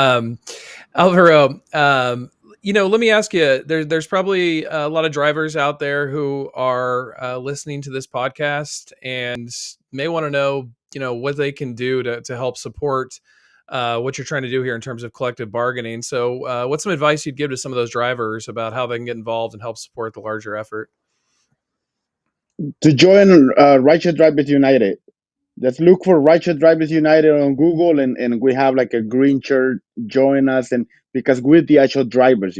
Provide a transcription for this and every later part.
Um, Alvaro, let me ask you. There's probably a lot of drivers out there who are listening to this podcast and may want to know, what they can do to help support what you're trying to do here in terms of collective bargaining. So, what's some advice you'd give to some of those drivers about how they can get involved and help support the larger effort? To join Rideshare Drivers United. Just look for Rideshare Drivers United on Google, and we have like a green shirt. Join us, and because we're the actual drivers,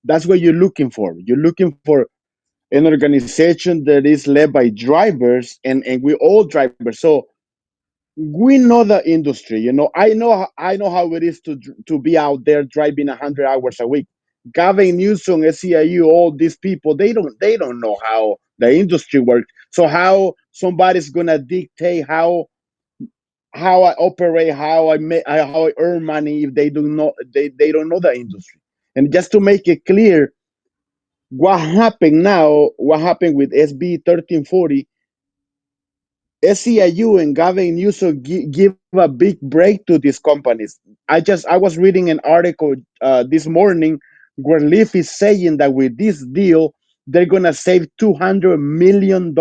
that's what you're looking for. You're looking for an organization that is led by drivers, and we're all drivers. So we know the industry. I know how it is to be out there driving 100 hours a week. Gavin Newsom, SEIU, all these people, they don't know how the industry works. So how somebody's gonna dictate how I operate, how I earn money if they don't know the industry. And just to make it clear, what happened with SB 1340, SEIU and Gavin Newsom give a big break to these companies. I was reading an article this morning where Leaf is saying that with this deal, they're gonna save $200 million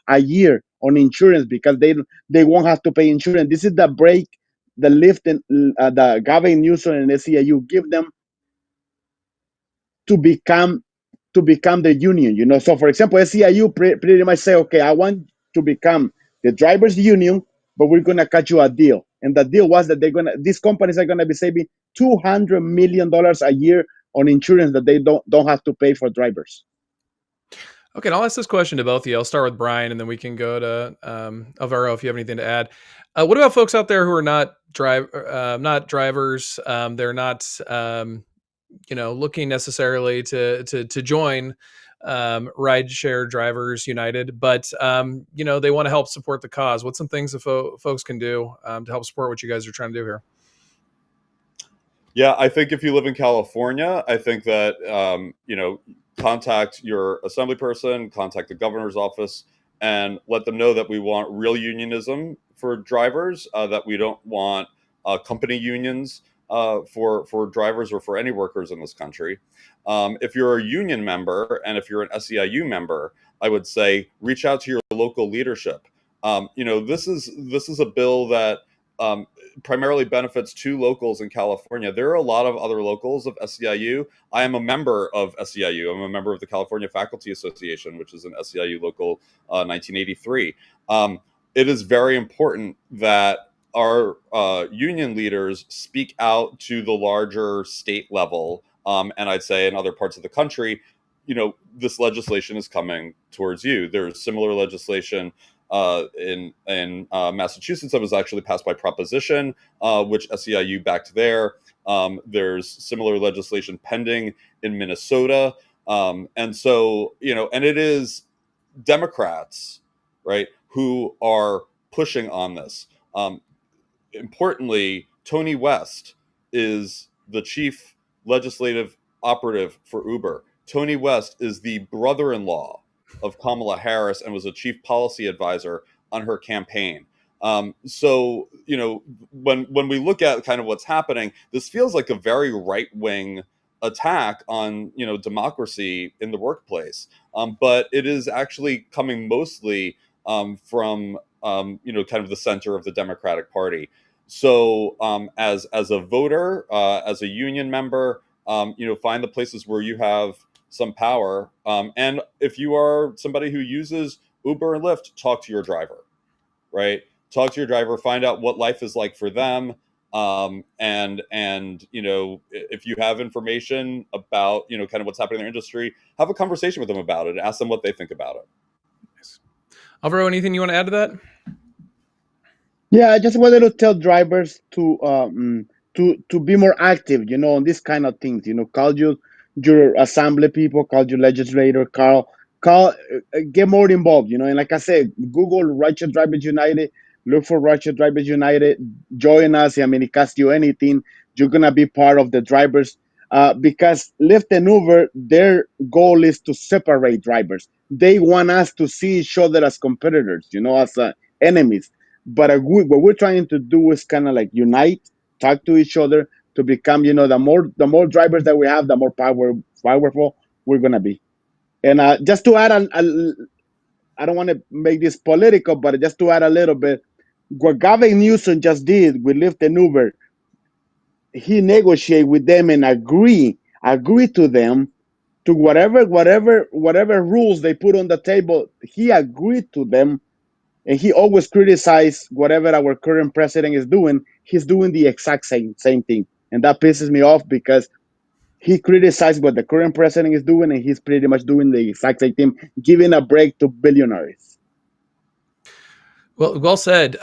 a year on insurance because they won't have to pay insurance. This is the break the Lyft and the Gavin Newsom and SEIU give them to become the union. So for example, SEIU pretty much say, okay, I want to become the drivers union, but we're gonna cut you a deal. And the deal was that these companies are gonna be saving $200 million a year on insurance that they don't have to pay for drivers. Okay, and I'll ask this question to both of you. I'll start with Brian, and then we can go to Alvaro if you have anything to add. What about folks out there who are not drivers? They're not, looking necessarily to join Rideshare Drivers United, but they want to help support the cause. What's some things that folks can do to help support what you guys are trying to do here? Yeah, I think if you live in California, I think that contact your assembly person, contact the governor's office, and let them know that we want real unionism for drivers. That we don't want company unions for drivers or for any workers in this country. If you're a union member and if you're an SEIU member, I would say reach out to your local leadership. This is a bill that primarily benefits two locals in California. There are a lot of other locals of SEIU. I am a member of SEIU. I'm a member of the California Faculty Association, which is an SEIU local 1983. It is very important that our union leaders speak out to the larger state level, and I'd say in other parts of the country. This legislation is coming towards you. There's similar legislation in Massachusetts that was actually passed by proposition, which SEIU backed there. There's similar legislation pending in Minnesota, and so and it is Democrats, right, who are pushing on this. Importantly, Tony West is the chief legislative operative for Uber. Tony West is the brother-in-law of Kamala Harris and was a chief policy advisor on her campaign. So when we look at kind of what's happening, this feels like a very right-wing attack on democracy in the workplace, but it is actually coming mostly from kind of the center of the Democratic Party. So as a voter, as a union member, find the places where you have some power. And if you are somebody who uses Uber and Lyft, talk to your driver, right? Talk to your driver, find out what life is like for them. And if you have information about, kind of what's happening in their industry, have a conversation with them about it and ask them what they think about it. Nice. Alvaro, anything you want to add to that? Yeah, I just wanted to tell drivers to be more active, on these kind of things. Call your assembly people, call your legislator, get more involved. And like I said, Google Rideshare Drivers United, look for Rideshare Drivers United, join us. I mean, it costs you anything. You're gonna be part of the drivers. Because Lyft and Uber, their goal is to separate drivers. They want us to see each other as competitors, as enemies. But what we're trying to do is kind of like unite, talk to each other, to become, the more drivers that we have, the more powerful we're gonna be. And just to add, I don't want to make this political, but just to add a little bit, what Gavin Newsom just did with Lyft and Uber, he negotiated with them and agree to them to whatever rules they put on the table. He agreed to them, and he always criticized whatever our current president is doing. He's doing the exact same thing, and that pisses me off because he criticized what the current president is doing, and he's pretty much doing the exact same thing, giving a break to billionaires. Well said.